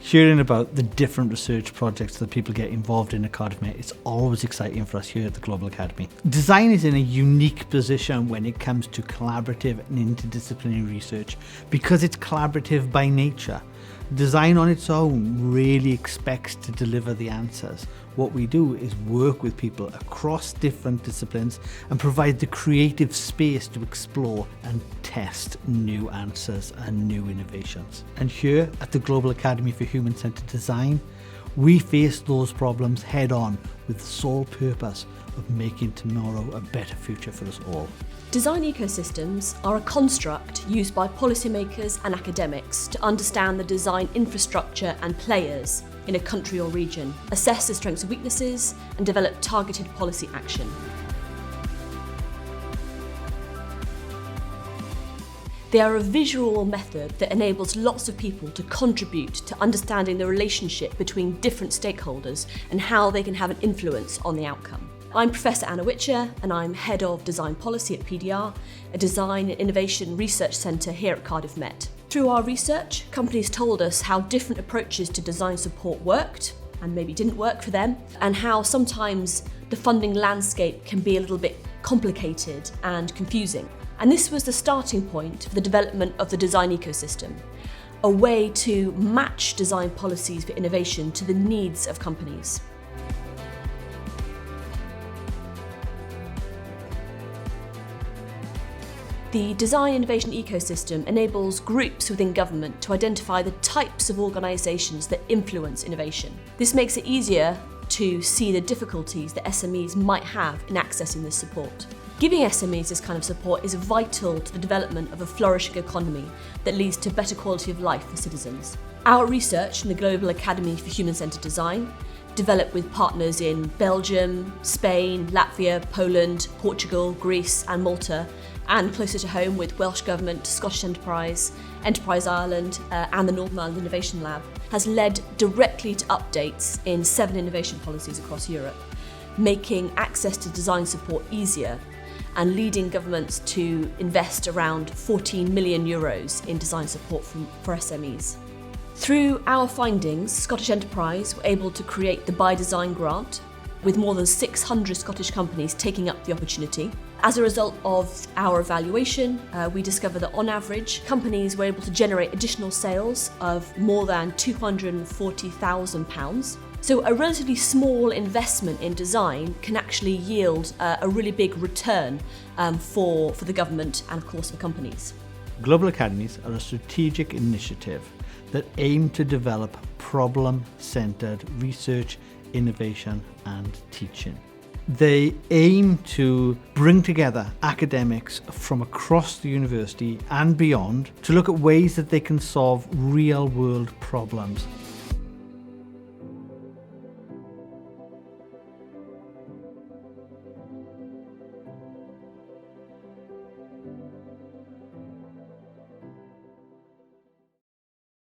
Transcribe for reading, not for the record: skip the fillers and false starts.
Hearing about the different research projects that people get involved in at Cardiff Met, it's always exciting for us here at the Global Academy. Design is in a unique position when it comes to collaborative and interdisciplinary research because it's collaborative by nature. Design on its own really expects to deliver the answers. What we do is work with people across different disciplines and provide the creative space to explore and test new answers and new innovations. And here at the Global Academy for Human-Centered Design, we face those problems head on with the sole purpose of making tomorrow a better future for us all. Design ecosystems are a construct used by policymakers and academics to understand the design infrastructure and players in a country or region, assess the strengths and weaknesses, and develop targeted policy action. They are a visual method that enables lots of people to contribute to understanding the relationship between different stakeholders and how they can have an influence on the outcome. I'm Professor Anna Witcher and I'm Head of Design Policy at PDR, a design and innovation research centre here at Cardiff Met. Through our research, companies told us how different approaches to design support worked and maybe didn't work for them, and how sometimes the funding landscape can be a little bit complicated and confusing. And this was the starting point for the development of the design ecosystem, a way to match design policies for innovation to the needs of companies. The design innovation ecosystem enables groups within government to identify the types of organisations that influence innovation. This makes it easier to see the difficulties that SMEs might have in accessing this support. Giving SMEs this kind of support is vital to the development of a flourishing economy that leads to better quality of life for citizens. Our research in the Global Academy for Human-Centered Design, developed with partners in Belgium, Spain, Latvia, Poland, Portugal, Greece and Malta, and closer to home with Welsh Government, Scottish Enterprise, Enterprise Ireland and the Northern Ireland Innovation Lab, has led directly to updates in 7 innovation policies across Europe, making access to design support easier and leading governments to invest around €14 million in design support for SMEs. Through our findings, Scottish Enterprise were able to create the By Design grant, with more than 600 Scottish companies taking up the opportunity. As a result of our evaluation, we discovered that on average, companies were able to generate additional sales of more than £240,000. So a relatively small investment in design can actually yield a really big return for the government and of course for companies. Global Academies are a strategic initiative that aim to develop problem-centered research, innovation and teaching. They aim to bring together academics from across the university and beyond to look at ways that they can solve real-world problems.